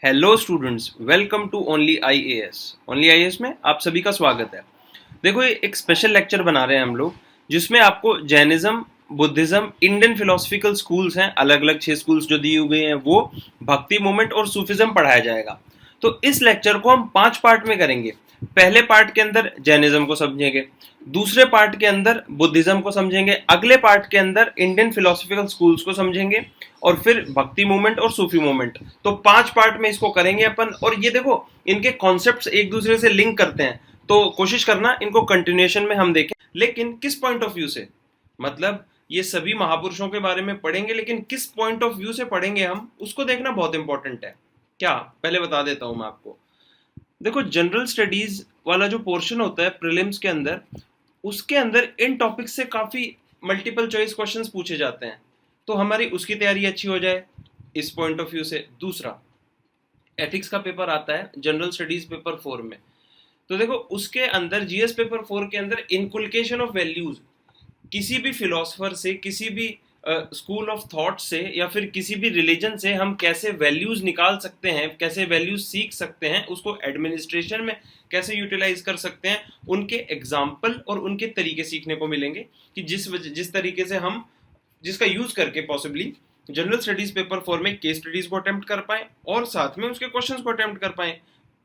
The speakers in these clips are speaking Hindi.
Hello students, welcome to only IAS. Only IAS में आप सभी का स्वागत है। देखो, ये एक स्पेशल लेक्चर बना रहे हैं हम लोग, जिसमें आपको Jainism, Buddhism, Indian philosophical schools हैं, अलग अलग 6 स्कूल्स जो दिए हुए हैं वो, भक्ति मूवमेंट और सूफिज्म पढ़ाया जाएगा। तो इस लेक्चर को हम 5 पार्ट में करेंगे। पहले पार्ट के अंदर जैनिज्म को समझेंगे, दूसरे पार्ट के अंदर बुद्धिज्म को समझेंगे, अगले पार्ट के अंदर इंडियन फिलोसफिकल स्कूल्स को समझेंगे, और फिर भक्ति मूवमेंट और सूफी मूवमेंट। तो 5 पार्ट में इसको करेंगे अपन। और ये देखो, इनके कॉन्सेप्ट्स एक दूसरे से लिंक करते हैं, तो कोशिश करना इनको कंटिन्यूएशन में हम देखें। लेकिन किस पॉइंट ऑफ व्यू से, मतलब ये सभी महापुरुषों के बारे में पढ़ेंगे, लेकिन किस पॉइंट ऑफ व्यू से पढ़ेंगे हम, उसको देखना बहुत इंपॉर्टेंट है। क्या, पहले बता देता हूं मैं आपको। देखो, जनरल स्टडीज वाला जो पोर्शन होता है प्रीलिम्स के अंदर, उसके अंदर इन टॉपिक्स से काफी मल्टीपल चॉइस क्वेश्चंस पूछे जाते हैं, तो हमारी उसकी तैयारी अच्छी हो जाए इस पॉइंट ऑफ व्यू से। दूसरा, एथिक्स का पेपर आता है जनरल स्टडीज पेपर 4 में। तो देखो, उसके अंदर जीएस पेपर 4 के अंदर इनकुलकेशन ऑफ वैल्यूज, किसी भी फिलोसफर से, किसी भी स्कूल ऑफ थॉट से, या फिर किसी भी रिलीजन से हम कैसे वैल्यूज निकाल सकते हैं, कैसे वैल्यूज सीख सकते हैं, उसको एडमिनिस्ट्रेशन में कैसे यूटिलाइज कर सकते हैं, उनके एग्जाम्पल और उनके तरीके सीखने को मिलेंगे कि जिस तरीके से हम, जिसका यूज करके पॉसिबली जनरल स्टडीज पेपर 4 में केस स्टडीज को अटेम्प्ट कर पाए और साथ में उसके क्वेश्चंस को अटेम्प्ट कर पाए।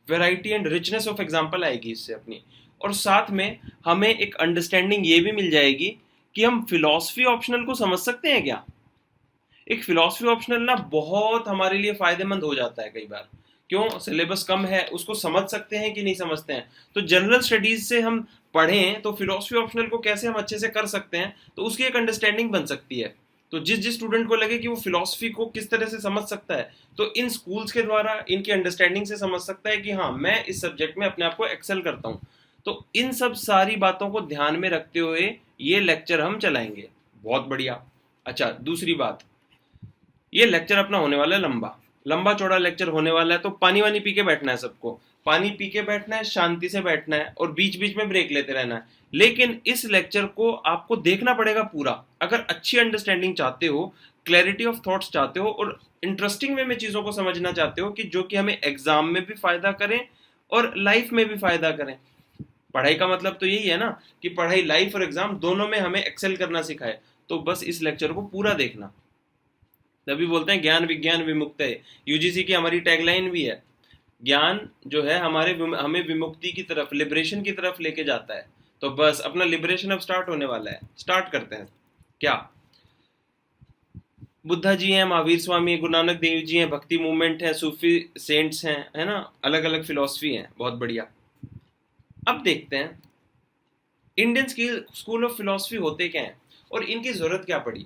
Variety and richness of example आएगी इससे अपनी। और साथ में हमें एक अंडरस्टैंडिंग ये भी मिल जाएगी कि हम फिलॉसफी ऑप्शनल को समझ सकते हैं क्या। एक फिलॉसफी ऑप्शनल ना बहुत हमारे लिए फायदेमंद हो जाता है कई बार। क्यों? सिलेबस कम है, उसको समझ सकते हैं कि नहीं समझते हैं। तो जनरल स्टडीज से हम पढ़ें तो फिलॉसफी ऑप्शनल को कैसे हम अच्छे से कर सकते हैं, तो उसकी एक अंडरस्टैंडिंग बन सकती है। तो जिस जिस स्टूडेंट को लगे कि वो फिलॉसफी को किस तरह से समझ सकता है, तो इन स्कूल्स के द्वारा इनकी अंडरस्टैंडिंग से समझ सकता है कि हाँ, मैं इस सब्जेक्ट में अपने आप को एक्सेल करता हूँ। तो इन सब सारी बातों को ध्यान में रखते हुए ये लेक्चर हम चलाएंगे। बहुत बढ़िया। अच्छा, दूसरी बात, ये लेक्चर अपना होने वाला है लंबा, लंबा चौड़ा लेक्चर होने वाला है। तो पानी वानी पी के बैठना है सबको, पानी पी के बैठना है, शांति से बैठना है, और बीच बीच में ब्रेक लेते रहना है। लेकिन इस लेक्चर को आपको देखना पड़ेगा पूरा, अगर अच्छी अंडरस्टैंडिंग चाहते हो, क्लैरिटी ऑफ थॉट्स चाहते हो, और इंटरेस्टिंग वे में चीजों को समझना चाहते हो कि जो कि हमें एग्जाम में भी फायदा करें और लाइफ में भी फायदा करें। पढ़ाई का मतलब तो यही है ना कि पढ़ाई, लाइफ और एग्जाम दोनों में हमें एक्सेल करना सिखाए। तो बस इस लेक्चर को पूरा देखना। तभी बोलते हैं ज्ञान विज्ञान विमुक्त है। यूजीसी की हमारी टैगलाइन भी है, ज्ञान जो है हमें विमुक्ति की तरफ, लिबरेशन की तरफ लेके जाता है। तो बस अपना लिबरेशन अब स्टार्ट होने वाला है, स्टार्ट करते हैं। क्या, बुद्धा जी हैं, महावीर स्वामी, गुरु नानक देव जी हैं, भक्ति मूवमेंट है, सूफी सेंट्स हैं, है ना, अलग अलग फिलोसफी हैं। बहुत बढ़िया। अब देखते हैं इंडियन स्कूल ऑफ फिलोसफी होते क्या हैं और इनकी जरूरत क्या पड़ी।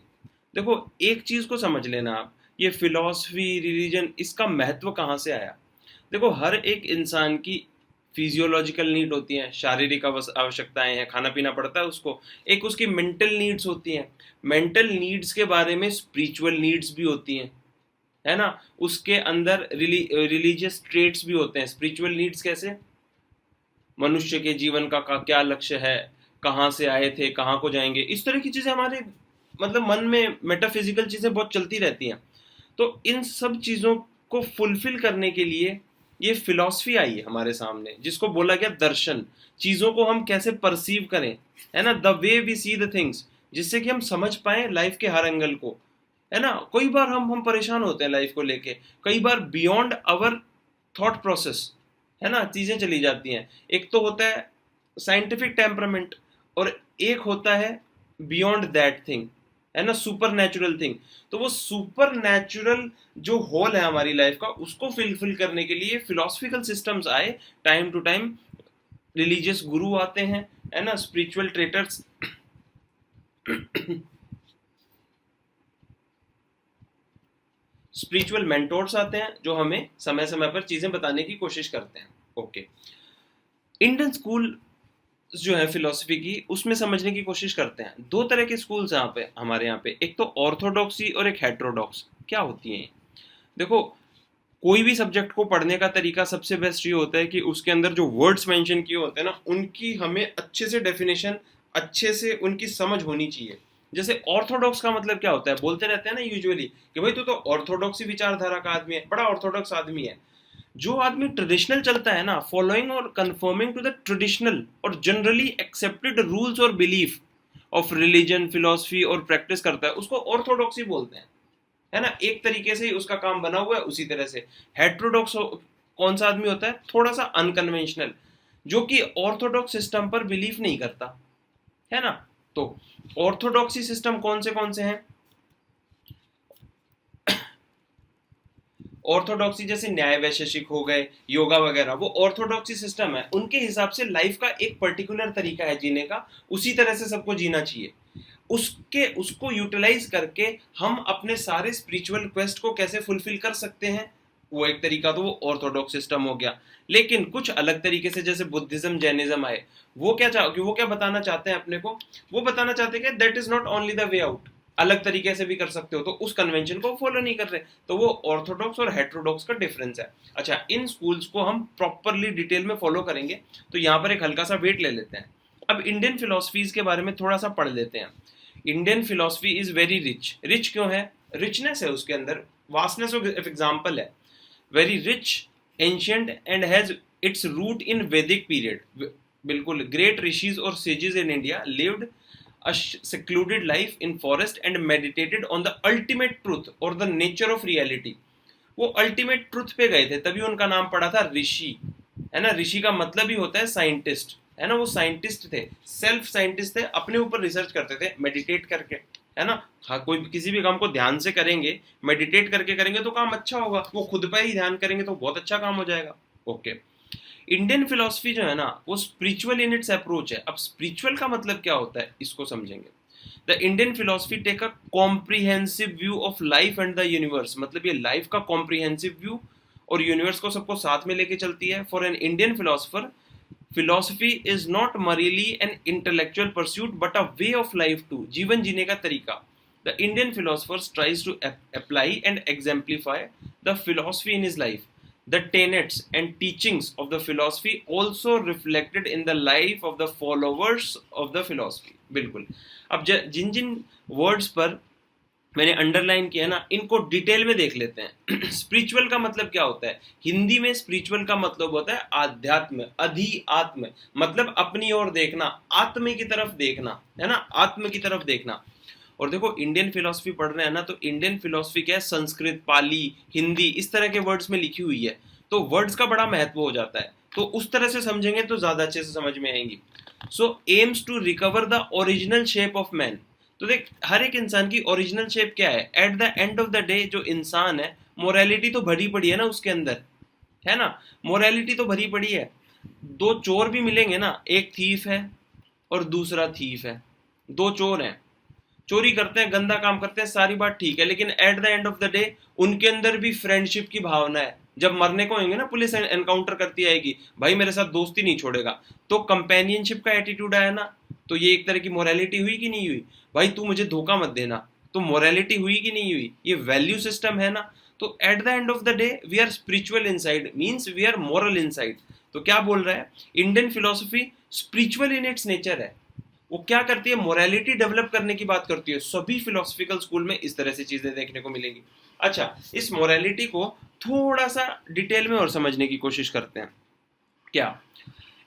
देखो, एक चीज को समझ लेना आप, ये फिलॉसफी, रिलीजन, इसका महत्व कहाँ से आया। देखो, हर एक इंसान की फिजियोलॉजिकल नीड होती हैं, शारीरिक आवश्यकताएं हैं, खाना पीना पड़ता है उसको। एक उसकी मेंटल नीड्स होती हैं, मेंटल नीड्स के बारे में स्पिरिचुअल नीड्स भी होती हैं, है ना। उसके अंदर रिलीजियस ट्रेट्स भी होते हैं। स्पिरिचुअल नीड्स कैसे, मनुष्य के जीवन का क्या लक्ष्य है, कहाँ से आए थे, कहाँ को जाएंगे, इस तरह की चीजें हमारे मतलब मन में मेटाफिजिकल चीजें बहुत चलती रहती हैं। तो इन सब चीजों को फुलफिल करने के लिए ये फिलॉसफी आई है हमारे सामने, जिसको बोला गया दर्शन। चीजों को हम कैसे परसीव करें, है ना, the way we see the things, जिससे कि हम समझ पाए लाइफ के हर एंगल को, है ना। कई बार हम परेशान होते हैं लाइफ को लेके, कई बार बियॉन्ड आवर थॉट प्रोसेस, है ना, चीजें चली जाती हैं। एक तो होता है साइंटिफिक टेम्परामेंट, और एक होता है बियॉन्ड दैट थिंग, है ना, सुपर नेचुरल थिंग। तो वो सुपर नेचुरल जो होल है हमारी लाइफ का, उसको फिलफिल करने के लिए फिलोसफिकल सिस्टम्स आए टाइम टू टाइम। रिलीजियस गुरु आते हैं, है ना, स्पिरिचुअल ट्रेटर्स स्पिरिचुअल मेंटोर्स आते हैं, जो हमें समय समय पर चीजें बताने की कोशिश करते हैं। ओके, इंडियन स्कूल जो है फिलोसफी की, उसमें समझने की कोशिश करते हैं। दो तरह के स्कूल्स यहाँ पे, हमारे यहाँ पे, एक तो ऑर्थोडॉक्सी और एक हेट्रोडॉक्स। क्या होती हैं? देखो, कोई भी सब्जेक्ट को पढ़ने का तरीका सबसे बेस्ट ये होता है कि उसके अंदर जो वर्ड्स मेंशन किए होते हैं ना, उनकी हमें अच्छे से डेफिनेशन, अच्छे से उनकी समझ होनी चाहिए। जैसे ऑर्थोडॉक्स का मतलब क्या होता है, बोलते रहते हैं ना यूजुअली कि भाई तू तो ऑर्थोडॉक्सी विचारधारा का आदमी है, बड़ा ऑर्थोडॉक्स आदमी है। जो आदमी ट्रेडिशनल चलता है ना, फॉलोइंग और कंफर्मिंग टू द ट्रेडिशनल और जनरली एक्सेप्टेड रूल्स और बिलीफ ऑफ रिलीजन, फिलोसफी और प्रैक्टिस करता है, उसको ऑर्थोडॉक्सी बोलते हैं, है ना। एक तरीके से ही उसका काम बना हुआ है उसी तरह से। हेट्रोडॉक्स कौन सा आदमी होता है, थोड़ा सा अनकन्वेंशनल, जो कि ऑर्थोडॉक्स सिस्टम पर बिलीव नहीं करता, है ना। तो ऑर्थोडॉक्सी सिस्टम कौन से हैं? ऑर्थोडॉक्सी जैसे न्याय वैशेषिक हो गए, योगा वगैरह, वो ऑर्थोडॉक्सी सिस्टम है। उनके हिसाब से लाइफ का एक पर्टिकुलर तरीका है जीने का, उसी तरह से सबको जीना चाहिए। उसको यूटिलाइज करके हम अपने सारे स्पिरिचुअल क्वेस्ट को कैसे फुलफिल कर सकते हैं, वो एक तरीका, तो वो ऑर्थोडॉक्स सिस्टम हो गया। लेकिन कुछ अलग तरीके से जैसे बुद्धिज्म, जैनिज्म आए, वो क्या बताना चाहते हैं अपने को, वो बताना चाहते हैं कि that is not only the way out, अलग तरीके से भी कर सकते हो, तो उस कन्वेंशन को फॉलो नहीं कर रहे। तो वो ऑर्थोडॉक्स और हेट्रोडॉक्स का डिफरेंस है। अच्छा, इन स्कूल्स को हम प्रॉपरली डिटेल में फॉलो करेंगे, तो यहाँ पर एक हल्का सा वेट ले लेते हैं। अब इंडियन फिलोसफीज के बारे में थोड़ा सा पढ़ लेते हैं। Indian philosophy is very rich. Rich क्यों है? रिचनेस है उसके अंदर, वास्टनेस ऑफ एग्जाम्पल है। Very rich, ancient and has its root in Vedic period. बिल्कुल, ग्रेट ऋषिज और sages in India lived a secluded life in forest and meditated on the ultimate truth or the nature of reality। वो अल्टीमेट ट्रुथ पे गए थे, तभी उनका नाम पड़ा था ऋषि, है ना। ऋषि का मतलब ही होता है साइंटिस्ट, है ना। वो साइंटिस्ट थे, सेल्फ साइंटिस्ट थे, अपने ऊपर रिसर्च करते थे मेडिटेट करके, है ना। हाँ, कोई किसी भी काम को ध्यान से करेंगे, मेडिटेट करके करेंगे तो काम अच्छा होगा। वो खुद पे ही ध्यान करेंगे तो बहुत अच्छा काम हो जाएगा। ओके, इंडियन फिलोसफी जो है ना, वो स्पिरिचुअल इन इट्स अप्रोच है। अब स्पिरिचुअल का मतलब क्या होता है, इसको समझेंगे। The Indian philosophy take a comprehensive view of life and the universe. मतलब ये लाइफ का कॉम्प्रिहेंसिव व्यू और यूनिवर्स को सबको साथ में लेके चलती है। For an Indian philosopher, philosophy is not merely an intellectual pursuit but a way of life too, जीवन जीने का तरीका। The Indian philosopher tries to apply and exemplify the philosophy in his life. The tenets and teachings of the philosophy also reflected in the life of the followers of the philosophy। बिल्कुल। अब जिन जिन वर्ड्स पर मैंने अंडरलाइन किया ना, इनको डिटेल में देख लेते हैं। स्पिरिचुअल का मतलब क्या होता है? हिंदी में स्पिरिचुअल का मतलब होता है आध्यात्म, अधि आत्म, मतलब अपनी ओर देखना, आत्म की तरफ देखना, है ना, आत्म की तरफ देखना। और देखो, इंडियन फिलोसफी पढ़ रहे हैं ना, तो इंडियन फिलोसफी क्या है, संस्कृत, पाली, हिंदी, इस तरह के वर्ड्स में लिखी हुई है, तो वर्ड्स का बड़ा महत्व हो जाता है। तो उस तरह से समझेंगे तो ज्यादा अच्छे से समझ में आएंगी। So aims to recover the original shape of man. तो देख, हर एक इंसान की ओरिजिनल शेप क्या है? Eight the end of the day जो इंसान है, मोरालिटी तो भरी पड़ी है ना उसके अंदर, है ना। मोरालिटी तो भरी पड़ी है। दो चोर भी मिलेंगे ना, एक थीफ है और दूसरा थीफ है, दो चोर हैं, चोरी करते हैं, गंदा काम करते हैं, सारी बात ठीक है, लेकिन eight the end of the day उनके अंदर भी फ्रेंडशिप की भावना है। जब मरने को होंगे ना, पुलिस एनकाउंटर करती आएगी, भाई मेरे साथ दोस्ती नहीं छोड़ेगा, तो कंपेनियनशिप का एटीट्यूड आया ना, तो ये एक तरह की मोरालिटी हुई कि नहीं हुई? भाई तू मुझे धोखा मत देना, तो मोरालिटी हुई कि नहीं हुई? ये वैल्यू सिस्टम है ना। तो at the end of the day we are spiritual inside, means we are moral inside. तो क्या बोल रहा है? Indian philosophy spiritual in its nature है। वो क्या करती है? मोरालिटी डेवलप करने की बात करती है। सभी फिलोसफिकल स्कूल में इस तरह से चीजें देखने को मिलेंगी। अच्छा, इस मोरालिटी को थोड़ा सा डिटेल में और समझने की कोशिश करते हैं। क्या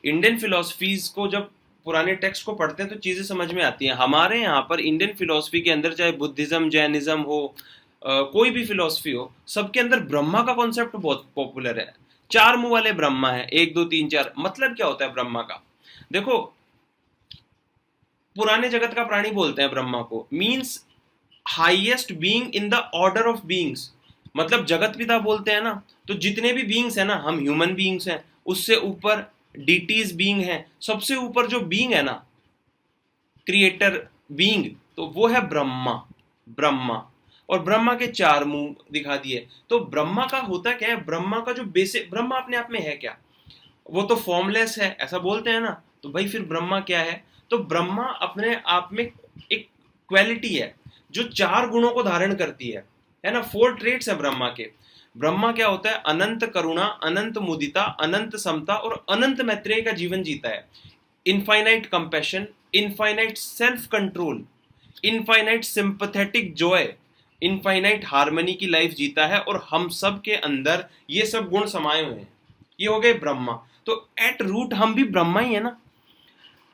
इंडियन फिलोसफीज को जब पुराने टेक्स्ट को पढ़ते हैं तो चीजें समझ में आती हैं। हमारे यहाँ पर इंडियन फिलोसफी के अंदर, चाहे बुद्धिज्म, जैनिज्म हो, कोई भी फिलोसफी हो, सबके अंदर ब्रह्मा का कॉन्सेप्ट बहुत पॉपुलर है। चार मुंह वाले ब्रह्मा है, एक दो तीन चार। मतलब क्या होता है ब्रह्मा का? देखो, पुराने जगत का प्राणी बोलते हैं ब्रह्मा को, means highest being in the order of beings. मतलब जगत पिता बोलते हैं ना, तो जितने भी बीइंग्स हैं ना, हम ह्यूमन बीइंग्स हैं, उससे ऊपर डीटीज बीइंग है, सबसे ऊपर जो बीइंग है ना, क्रिएटर बीइंग, तो वो है ब्रह्मा। ब्रह्मा, और ब्रह्मा के चार मुंह दिखा दिए। तो ब्रह्मा का होता क्या है? ब्रह्मा का जो बेसिक, ब्रह्मा अपने आप में है क्या? वो तो फॉर्मलेस है, ऐसा बोलते हैं ना। तो भाई फिर ब्रह्मा क्या है? तो ब्रह्मा अपने आप में एक क्वालिटी है जो चार गुणों को धारण करती है ना। फोर ट्रेट्स है ब्रह्मा के। ब्रह्मा क्या होता है? अनंत करुणा, अनंत मुदिता, अनंत समता और अनंत मैत्रेय का जीवन जीता है। Infinite compassion, infinite self control, infinite sympathetic Joy infinite harmony की लाइफ जीता है और हम सब के अंदर ये सब गुण समाये हुए हैं। ये हो गए ब्रह्मा। तो एट रूट हम भी ब्रह्मा ही है ना।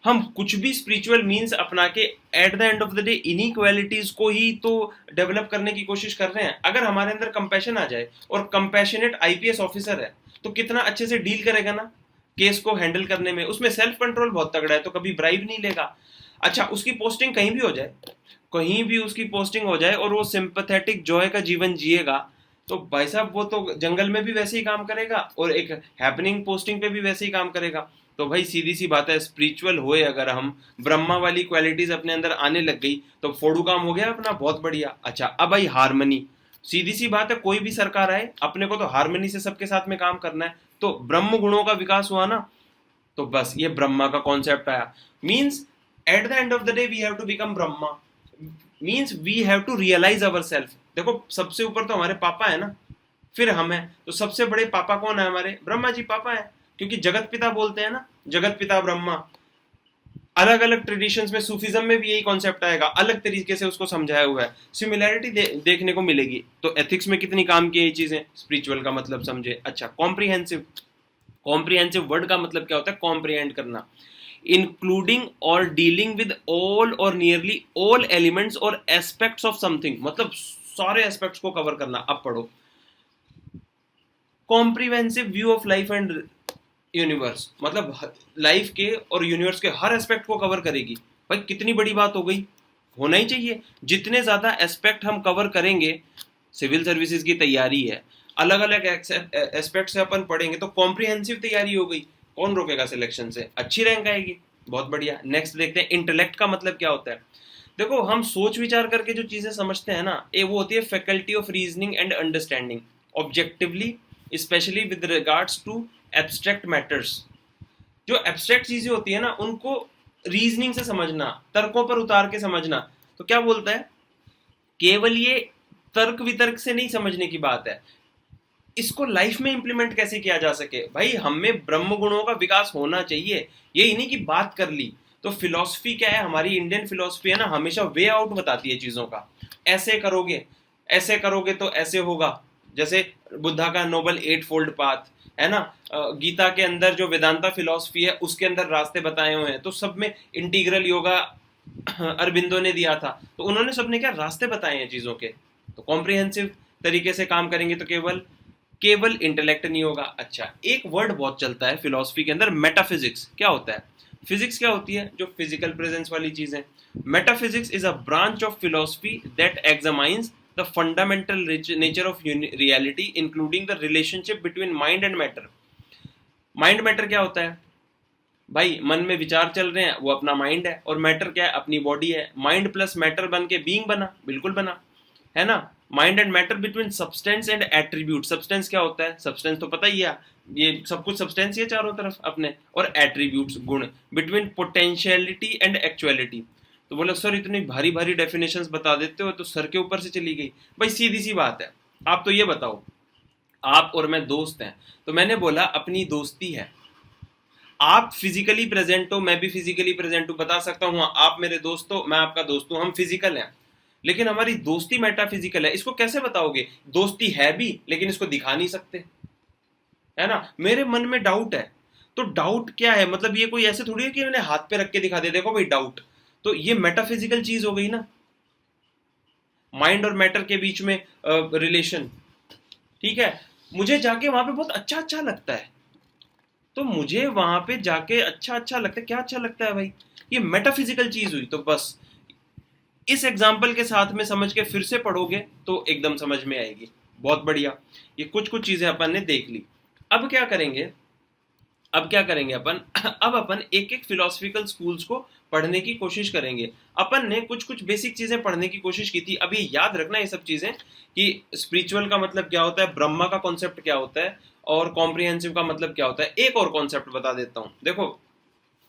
हम कुछ भी स्पिरिचुअल मीन्स अपना के eight the end of the day इन्हीं क्वालिटीज को ही तो डेवलप करने की कोशिश कर रहे हैं। अगर हमारे अंदर कंपैशन आ जाए और कंपैशनेट आईपीएस ऑफिसर है तो कितना अच्छे से डील करेगा ना केस को हैंडल करने में। उसमें सेल्फ कंट्रोल बहुत तगड़ा है, तो कभी ब्राइब नहीं लेगा। अच्छा, उसकी पोस्टिंग कहीं भी हो जाए, कहीं भी उसकी पोस्टिंग हो जाए और वो सिंपैथेटिक जॉय का जीवन जिएगा, तो भाई साहब वो तो जंगल में भी वैसे ही काम करेगा और एक हैपनिंग पोस्टिंग पे भी वैसे ही काम करेगा। तो भाई सीधी सी बात है, स्पिरिचुअल होए अगर हम, ब्रह्मा वाली क्वालिटीज अपने अंदर आने लग गई तो फोड़ू काम हो गया अपना, बहुत बढ़िया। अच्छा, अब भाई हारमनी, सीधी सी बात है, कोई भी सरकार आए अपने को तो हारमनी से सबके साथ में काम करना है। तो ब्रह्म गुणों का विकास हुआ ना, तो बस ये ब्रह्मा का कॉन्सेप्ट आया। Means at the end of the day we have to become Brahma, means we have to realise our self. देखो सबसे ऊपर तो हमारे पापा है ना, फिर हम है, तो सबसे बड़े पापा कौन है हमारे? ब्रह्मा जी पापा है, क्योंकि जगत पिता बोलते हैं ना, जगत पिता ब्रह्मा। अलग अलग ट्रेडिशंस में, सूफिज्म में भी यही कॉन्सेप्ट आएगा, अलग तरीके से उसको समझाया हुआ है, सिमिलैरिटी देखने को मिलेगी। तो एथिक्स में कितनी काम की ये चीजें, स्पिरिचुअल का मतलब समझे। अच्छा, कॉम्प्रिहेंसिव, कॉम्प्रिहेंसिव वर्ड का मतलब क्या होता है? कॉम्प्रिहेंड करना, इंक्लूडिंग और डीलिंग विद ऑल और नियरली ऑल एलिमेंट्स और एस्पेक्ट्स ऑफ समथिंग, मतलब सारे एस्पेक्ट्स को कवर करना। अब पढ़ो, comprehensive view of life and universe, मतलब लाइफ के और यूनिवर्स के हर एस्पेक्ट को कवर करेगी। भाई कितनी बड़ी बात हो गई, होना ही चाहिए। जितने ज्यादा एस्पेक्ट हम कवर करेंगे, सिविल सर्विसेज की तैयारी है, अलग अलग एस्पेक्ट से अपन पढ़ेंगे तो कॉम्प्रिहेंसिव तैयारी हो गई, कौन रोकेगा सिलेक्शन से, अच्छी रैंक आएगी, बहुत बढ़िया। नेक्स्ट देखते हैं, इंटेलेक्ट का मतलब क्या होता है। देखो हम सोच विचार करके जो चीजें समझते हैं ना, ये वो होती है faculty of reasoning and understanding objectively, specially with regards to abstract matters. जो एब्स्ट्रैक्ट चीजें होती है ना, उनको रीजनिंग से समझना, तर्कों पर उतार के समझना। तो क्या बोलता है, केवल ये तर्क वितर्क से नहीं समझने की बात है, इसको लाइफ में इंप्लीमेंट कैसे किया जा सके। भाई हमें ब्रह्म गुणों का विकास होना चाहिए, यही नहीं कि बात कर ली। तो फिलॉसफी क्या है, हमारी इंडियन फिलॉसफी है ना, हमेशा वे आउट बताती है चीजों का। ऐसे करोगे तो ऐसे होगा। जैसे बुद्धा का नोबल 8 फोल्ड पाथ है ना, गीता के अंदर जो वेदांता फिलॉसफी है उसके अंदर रास्ते बताए हुए हैं। तो सब में इंटीग्रल योगा अरबिंदो ने दिया था, तो उन्होंने सबने क्या रास्ते बताए हैं चीजों के। तो कॉम्प्रिहेंसिव तरीके से काम करेंगे तो केवल इंटेलेक्ट नहीं होगा। अच्छा, एक वर्ड बहुत चलता है फिलॉसफी के अंदर, मेटाफिजिक्स। क्या होता है? फिजिक्स क्या होती है? जो फिजिकल प्रेजेंस वाली चीजें। Metaphysics is a branch of philosophy that examines the fundamental nature of reality including the relationship between mind and matter। Mind matter क्या होता है भाई? मन में विचार चल रहे हैं, वो अपना माइंड है, और मैटर क्या है? अपनी बॉडी है। माइंड प्लस मैटर बन के बीइंग बना, बिल्कुल बना, है ना। Mind and matter between substance and attribute. Substance क्या होता है? सब्सटेंस तो पता ही है, ये सब कुछ सब्सटेंस ही है चारों तरफ अपने। और एट्रीब्यूट्स, गुण, बिटवीन पोटेंशियलिटी एंड एक्चुअलिटी। तो बोला सर इतनी भारी भारी डेफिनेशंस बता देते हो, तो सर के ऊपर से चली गई। भाई सीधी सी बात है, आप तो ये बताओ, आप और मैं दोस्त हैं, तो मैंने बोला अपनी दोस्ती है, आप फिजिकली प्रेजेंट हो, मैं भी फिजिकली प्रेजेंट हूं, बता सकता हूं आप मेरे दोस्त हो, मैं आपका दोस्त हूं, हम फिजिकल हैं, लेकिन हमारी दोस्ती मेटाफिजिकल है। इसको कैसे बताओगे? दोस्ती है भी लेकिन इसको दिखा नहीं सकते, है ना। मेरे मन में डाउट है, तो डाउट क्या है? मतलब ये कोई ऐसे थोड़ी है कि मैंने हाथ पे रख के दिखा दे, देखो भाई डाउट। तो ये मेटाफिजिकल चीज हो गई ना, माइंड और मैटर के बीच में रिलेशन। ठीक है, मुझे जाके वहां पे बहुत अच्छा अच्छा लगता है, तो मुझे वहां पे जाके अच्छा अच्छा लगता है। क्या अच्छा लगता है भाई? ये मेटाफिजिकल चीज हुई। तो बस इस एग्जाम्पल के साथ में समझ के फिर से पढ़ोगे तो एकदम समझ में आएगी। बहुत बढ़िया, ये कुछ कुछ चीजें अपन ने देख ली। अब क्या करेंगे अपन अब अपन एक एक फिलोसफिकल स्कूल्स को पढ़ने की कोशिश करेंगे। अपन ने कुछ कुछ बेसिक चीजें पढ़ने की कोशिश की थी। अभी याद रखना ये सब चीजें कि स्पिरिचुअल का मतलब क्या होता है, ब्रह्मा का कॉन्सेप्ट क्या होता है, और कॉम्प्रिहेंसिव का मतलब क्या होता है। एक और कॉन्सेप्ट बता देता हूं। देखो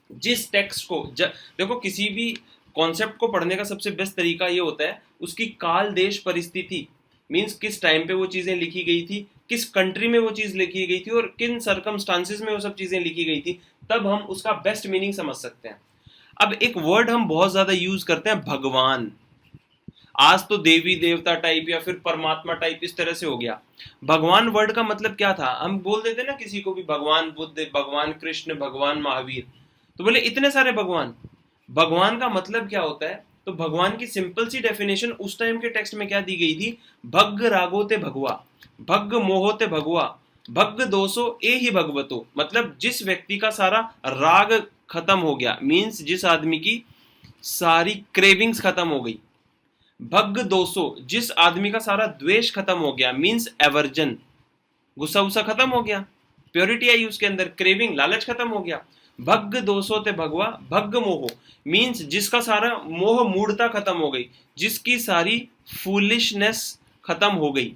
जिस टेक्स्ट को देखो किसी भी कॉन्सेप्ट को पढ़ने का सबसे बेस्ट तरीका ये होता है उसकी काल देश परिस्थिति, मीन्स किस टाइम पे वो चीजें लिखी गई थी, किस कंट्री में वो चीज लिखी गई थी, और किन सर्कमस्टांसेस में वो सब चीजें लिखी गई थी, तब हम उसका बेस्ट मीनिंग समझ सकते हैं। अब एक वर्ड हम बहुत ज्यादा यूज करते हैं, भगवान। आज तो देवी देवता टाइप या फिर परमात्मा टाइप इस तरह से हो गया। भगवान वर्ड का मतलब क्या था, हम बोल देते ना किसी को भी भगवान बुद्ध, भगवान कृष्ण, भगवान महावीर, तो बोले इतने सारे भगवान। भगवान का मतलब क्या होता है, तो भगवान की सिंपल सी डेफिनेशन उस टाइम के टेक्स्ट में क्या दी गई थी, भग्ग रागोते भगवा, भग्ग मोहोते भगवा, भग्ग दोषो ए ही भगवतो, मतलब जिस व्यक्ति का सारा राग खत्म हो गया, मीन्स जिस आदमी की सारी क्रेविंग्स खत्म हो गई। भग्ग दोषो, जिस आदमी का सारा द्वेष खत्म हो गया, मीन्स एवर्जन, गुस्सा उस्सा खत्म हो गया, प्योरिटी आई उसके अंदर, क्रेविंग लालच खत्म हो गया। भग्ग दोषो ते भगवा, भग्ग मोह, मीन्स जिसका सारा मोह मूढ़ता खत्म हो गई, जिसकी सारी फूलिशनेस खत्म हो गई,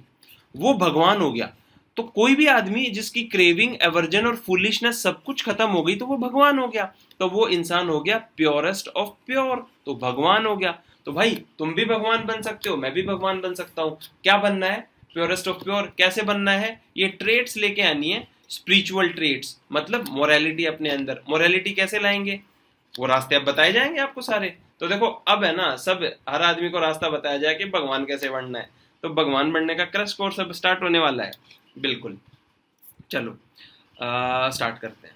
वो भगवान हो गया। तो कोई भी आदमी जिसकी क्रेविंग, एवर्जन और फुलिशनेस सब कुछ खत्म हो गई, तो वो भगवान हो गया। तो वो इंसान हो गया प्योरेस्ट ऑफ प्योर, तो भगवान हो गया। तो भाई तुम भी भगवान बन सकते हो, मैं भी भगवान बन सकता हूं। क्या बनना है, प्योरेस्ट ऑफ प्योर। कैसे बनना है, ये ट्रेट्स लेके आनी है, स्पिरिचुअल ट्रेट्स, मतलब मोरालिटी अपने अंदर। मोरालिटी कैसे लाएंगे, वो रास्ते अब बताए जाएंगे आपको सारे। तो देखो अब है ना, सब हर आदमी को रास्ता बताया जाए कि भगवान कैसे बनना है। तो भगवान बनने का क्रश कोर्स अब स्टार्ट होने वाला है, बिल्कुल। चलो स्टार्ट करते हैं।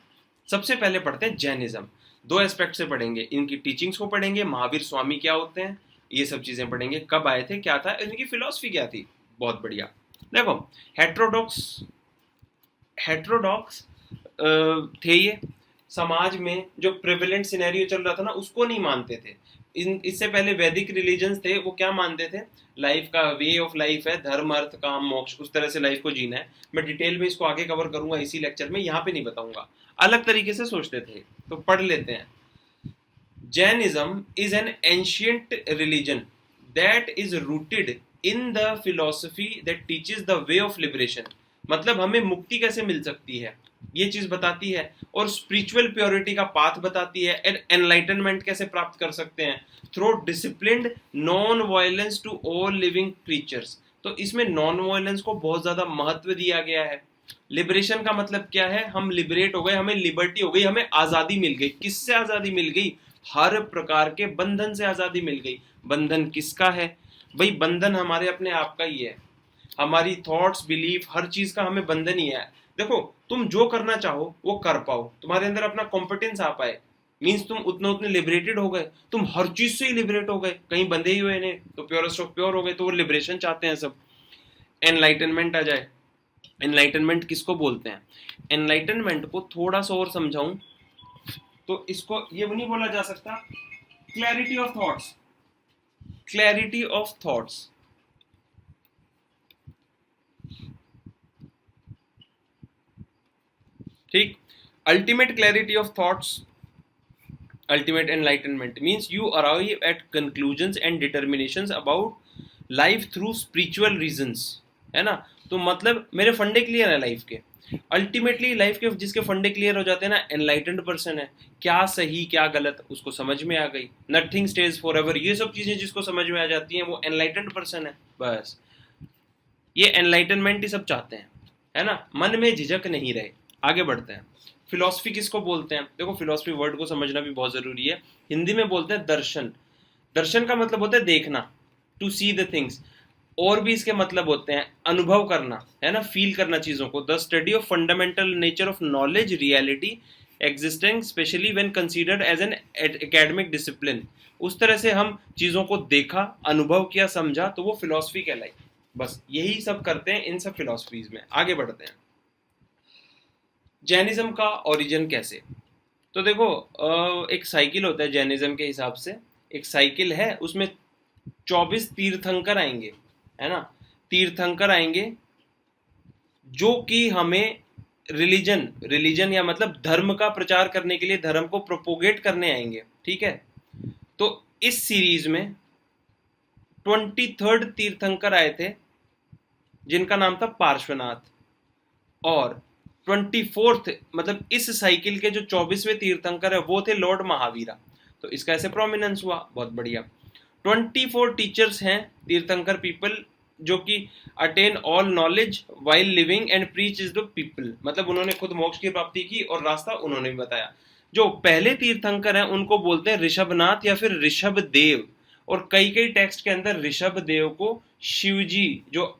सबसे पहले पढ़ते हैं जैनिज्म। दो एस्पेक्ट से पढ़ेंगे, इनकी टीचिंग्स को पढ़ेंगे, महावीर स्वामी क्या होते हैं, ये सब चीजें पढ़ेंगे, कब आए थे, क्या था, इनकी फिलॉसफी क्या थी। बहुत बढ़िया। देखो हेट्रोडॉक्स हेट्रोडॉक्स थे ये, समाज में जो प्रिविलेंट सिनेरियो चल रहा था ना उसको नहीं मानते थे। इससे पहले वैदिक रिलीजन्स थे, वो क्या मानते थे, लाइफ का वे ऑफ लाइफ है, धर्म अर्थ काम मोक्ष, उस तरह से लाइफ को जीना है। मैं डिटेल में इसको आगे कवर करूंगा इसी लेक्चर में, यहाँ पे नहीं बताऊंगा। अलग तरीके से सोचते थे, तो पढ़ लेते हैं। Jainism is an ancient religion that is rooted in the philosophy that teaches the way of liberation, मतलब हमें मुक्ति कैसे मिल सकती है ये चीज बताती है, और स्पिरिचुअल प्योरिटी का पाथ बताती है, एंड एनलाइटनमेंट कैसे प्राप्त कर सकते हैं through disciplined non violence to all living creatures. तो इसमें नॉन वायलेंस को बहुत ज्यादा महत्व दिया गया है। लिबरेशन का मतलब क्या है, हम लिबरेट हो गए, हमें लिबर्टी हो गई, हमें आजादी मिल गई। किससे आजादी मिल गई, हर प्रकार के बंधन से आजादी मिल गई। बंधन किसका है भाई, बंधन हमारे अपने आप का ही है, हमारी थॉट्स, बिलीफ, हर चीज का हमें बंधन ही है। देखो तुम जो करना चाहो वो कर पाओ, तुम्हारे अंदर अपना कॉम्पिटेंस आ पाए, मीन्स तुम उतने उतने लिबरेटेड हो गए, तुम हर चीज से ही लिबरेट हो गए, कहीं बंधे ही हुए नहीं, तो प्योरेस्ट ऑफ प्योर हो गए। तो वो लिबरेशन चाहते हैं सब। एनलाइटनमेंट आ जाए। एनलाइटनमेंट किसको बोलते हैं, एनलाइटनमेंट को थोड़ा सा और समझाऊं तो इसको ये नहीं बोला जा सकता, clarity of thoughts. Clarity of thoughts, ठीक। Ultimate clarity of thoughts, ultimate enlightenment means you arrive at conclusions and determinations about life through spiritual reasons, है ना। तो मतलब मेरे फंडे क्लियर है लाइफ के, अल्टीमेटली लाइफ के जिसके फंडे क्लियर हो जाते हैं ना, एनलाइटेंड पर्सन है। क्या सही क्या गलत उसको समझ में आ गई, नथिंग स्टेज फॉर एवर, ये सब चीजें जिसको समझ में आ जाती हैं वो एनलाइटेंड पर्सन है। बस ये एनलाइटनमेंट ही सब चाहते हैं, है ना, मन में झिझक नहीं रहे। आगे बढ़ते हैं। फिलॉसफी किसको बोलते हैं, देखो फिलॉसफी वर्ड को समझना भी बहुत जरूरी है। हिंदी में बोलते हैं दर्शन। दर्शन का मतलब होता है देखना, टू सी द थिंग्स। और भी इसके मतलब होते हैं अनुभव करना, है ना, फील करना चीजों को। The study of fundamental nature of knowledge, reality, existing specially when considered as an academic discipline. उस तरह से हम चीजों को देखा, अनुभव किया, समझा, तो वो फिलॉसफी कहलाई। बस यही सब करते हैं इन सब फिलॉसफीज में। आगे बढ़ते हैं। जैनिज्म का ओरिजिन कैसे, तो देखो एक साइकिल होता है जैनिज्म के हिसाब से, एक साइकिल है, उसमें 24 तीर्थंकर आएंगे, है ना, तीर्थंकर आएंगे जो कि हमें रिलीजन या मतलब धर्म का प्रचार करने के लिए, धर्म को प्रोपोगेट करने आएंगे, ठीक है। तो इस सीरीज में 23rd तीर्थंकर आए थे जिनका नाम था पार्श्वनाथ, और 24th मतलब इस साइकिल के जो 24वें तीर्थंकर है वो थे लॉर्ड महावीरा। तो इसका ऐसे प्रोमिनेंस हुआ, बहुत बढ़िया। 24 टीचर्स हैं तीर्थंकर पीपल जो कि attain all knowledge while living and preach is the people, मतलब उन्होंने खुद मोक्ष की प्राप्ति की और रास्ता उन्होंने भी बताया। जो पहले तीर्थंकर हैं उनको बोलते हैं ऋषभनाथ या फिर ऋषभ देव, और कई कई टेक्स्ट के अंदर ऋषभ देव को शिवजी, जो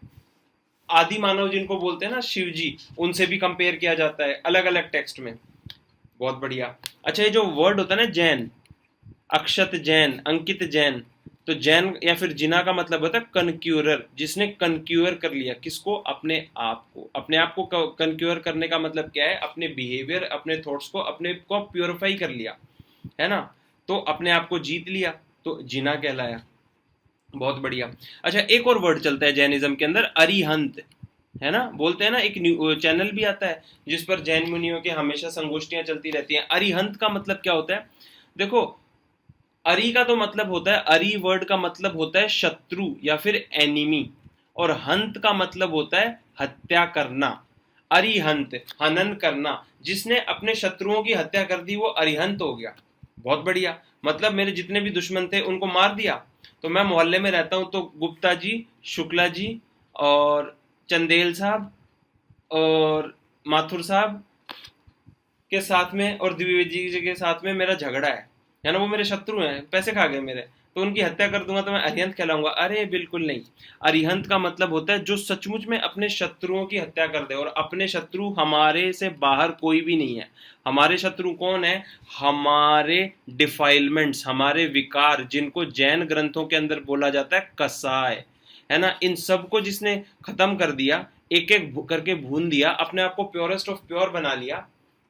आदि मानव जिनको बोलते हैं ना शिव जी, उनसे भी कंपेयर किया जाता है अलग अलग टेक्स्ट में। बहुत बढ़िया। अच्छा, ये जो वर्ड होता है ना जैन, अक्षत जैन, अंकित जैन, तो जैन या फिर जिना का मतलब होता है कनक्यूरर, जिसने कनक्यूर कर लिया किसको, अपने आप को। अपने आप को कनक्यूर करने का मतलब क्या है, अपने बिहेवियर, अपने थॉट्स को, अपने को प्योरीफाई कर लिया, है ना, तो अपने आप को जीत लिया, तो जिना कहलाया। बहुत बढ़िया। अच्छा, एक और वर्ड चलता है जैनिज्म के अंदर, अरिहंत, है ना, बोलते हैं ना, एक चैनल भी आता है जिस पर जैन मुनियों के हमेशा संगोष्ठियां चलती रहती हैं। अरिहंत का मतलब क्या होता है, देखो, अरि का तो मतलब होता है, अरि वर्ड का मतलब होता है शत्रु या फिर एनिमी, और हंत का मतलब होता है हत्या करना। अरिहंत, हनन करना, जिसने अपने शत्रुओं की हत्या कर दी वो अरिहंत हो गया। बहुत बढ़िया। मतलब मेरे जितने भी दुश्मन थे उनको मार दिया। तो मैं मोहल्ले में रहता हूं तो गुप्ता जी, शुक्ला जी और चंदेल साहब और माथुर साहब के साथ में और द्विवेदी जी के साथ में मेरा झगड़ा है ना, वो मेरे शत्रु हैं, पैसे खा गए मेरे, तो उनकी हत्या कर दूंगा तो मैं अरिहंत कहलाऊंगा? अरे बिल्कुल नहीं। अरिहंत का मतलब होता है जो सचमुच में अपने शत्रुओं की हत्या कर दे, और अपने शत्रु हमारे से बाहर कोई भी नहीं है। हमारे शत्रु कौन है, हमारे डिफाइलमेंट्स, हमारे विकार, जिनको जैन ग्रंथों के अंदर बोला जाता है कसाय, है ना, इन सबको जिसने खत्म कर दिया, एक एक करके भून दिया, अपने आप को प्योरेस्ट ऑफ प्योर बना लिया,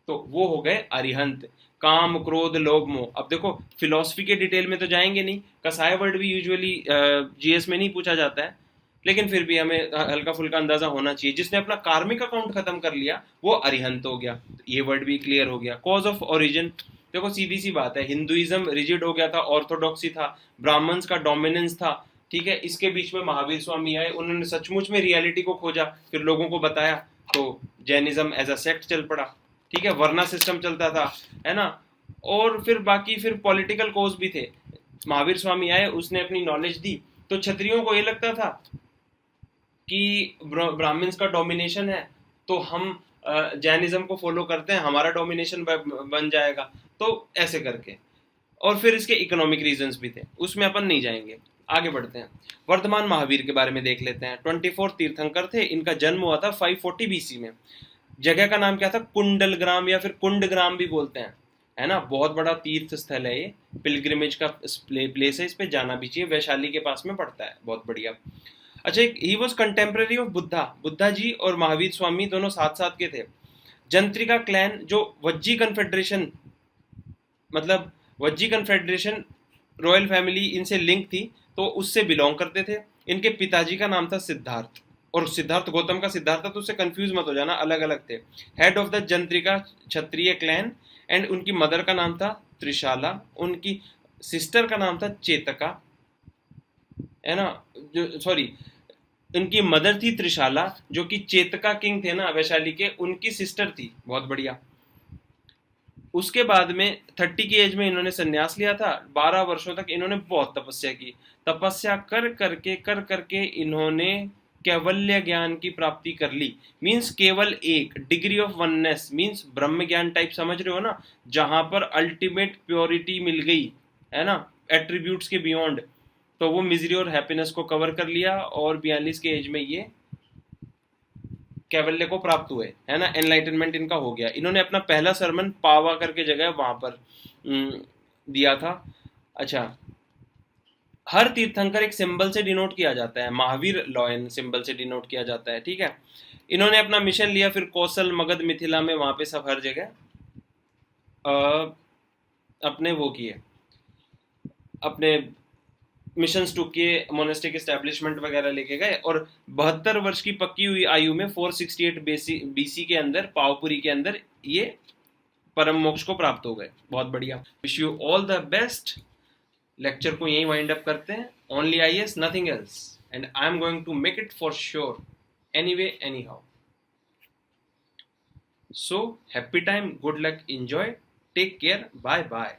तो वो हो गए अरिहंत। काम क्रोध लोभ मोह। अब देखो, फिलोसफी के डिटेल में तो जाएंगे नहीं, कसाय वर्ड भी यूजुअली जीएस में नहीं पूछा जाता है, लेकिन फिर भी हमें हल्का फुल्का अंदाजा होना चाहिए। जिसने अपना कार्मिक अकाउंट खत्म कर लिया वो अरिहंत हो गया। ये वर्ड भी क्लियर हो गया। कॉज ऑफ ओरिजिन, देखो सीधी सी बात है, हिंदुइज्म रिजिड हो गया था, ऑर्थोडॉक्सी था, ब्राह्मण्स का डोमिनेंस था, ठीक है। इसके बीच में महावीर स्वामी आए, उन्होंने सचमुच में रियलिटी को खोजा, फिर लोगों को बताया, तो जैनिज्म एज अ सेक्ट चल पड़ा, ठीक है। वर्ना सिस्टम चलता था, है ना, और फिर बाकी फिर पॉलिटिकल कोज भी थे। महावीर स्वामी आए, उसने अपनी नॉलेज दी, तो क्षत्रियों को ये लगता था कि ब्राह्मण्स का डोमिनेशन है, तो हम जैनिज्म को फॉलो करते हैं, हमारा डोमिनेशन बन जाएगा, तो ऐसे करके। और फिर इसके इकोनॉमिक रीजंस भी थे, उसमें अपन नहीं जाएंगे, आगे बढ़ते हैं। वर्धमान महावीर के बारे में देख लेते हैं। 24 तीर्थंकर थे, इनका जन्म हुआ था 540 बीसी में। जगह का नाम क्या था, कुंडलग्राम या फिर कुंडग्राम भी बोलते हैं, है ना। बहुत बड़ा तीर्थ स्थल है ये, पिलग्रिमेज का प्लेस है, इस पे जाना भी चाहिए, वैशाली के पास में पड़ता है। बहुत बढ़िया। अच्छा, he was contemporary of Buddha, Buddha ji और महावीर स्वामी दोनों साथ साथ के थे। जंत्रिका क्लैन, जो वज्जी कन्फेडरेशन, मतलब वज्जी कन्फेडरेशन रॉयल फैमिली इनसे लिंक थी, तो उससे बिलोंग करते थे। इनके पिताजी का नाम था सिद्धार्थ, और सिद्धार्थ गौतम का सिद्धार्थ था, तो उससे कंफ्यूज मत हो जाना, अलग अलग थे। Head of the Jnatrika Kshatriya clan, and उनकी मदर का नाम था त्रिशाला, उनकी सिस्टर का नाम था चेतका, है ना, जो सॉरी, उनकी मदर थी त्रिशाला, जो कि चेतका किंग थे ना वैशाली के, उनकी सिस्टर थी। बहुत बढ़िया। उसके बाद में 30 की एज में इन्होंने संन्यास लिया था। 12 वर्षों तक इन्होंने बहुत तपस्या की। तपस्या कर करके इन्होंने कैवल्य ज्ञान की प्राप्ति कर ली। मीन्स केवल एक डिग्री ऑफ वननेस, मीन्स ब्रह्म ज्ञान टाइप, समझ रहे हो ना, जहां पर अल्टीमेट प्योरिटी मिल गई, है ना, एट्रीब्यूट्स के बियॉन्ड। तो वो मिजरी और हैप्पीनेस को कवर कर लिया, और 42 के एज में ये कैवल्य को प्राप्त हुए, है ना, एनलाइटनमेंट इनका हो गया। इन्होंने अपना पहला सरमन पावा करके जगह वहां पर दिया था। अच्छा, हर तीर्थंकर एक सिंबल से डिनोट किया जाता है, महावीर लॉयन सिंबल से डिनोट किया जाता है, ठीक है। इन्होंने अपना मिशन लिया, फिर कौशल, मगध, मिथिला में, वहां पे सब हर जगह अपने वो किए, अपने मिशंस टू किए, मोनेस्टिक एस्टेब्लिशमेंट वगैरह लेके गए, और 72 वर्ष की पक्की हुई आयु में 468 बीसी के अंदर, पावपुरी के अंदर, ये परम मोक्ष को प्राप्त हो गए। बहुत बढ़िया। Wish you all the best. Lecture को यहीं वाइंड अप करते हैं। Only I S, nothing else, and I am going to make it for sure, anyway anyhow. So happy time, good luck, enjoy, take care, bye bye.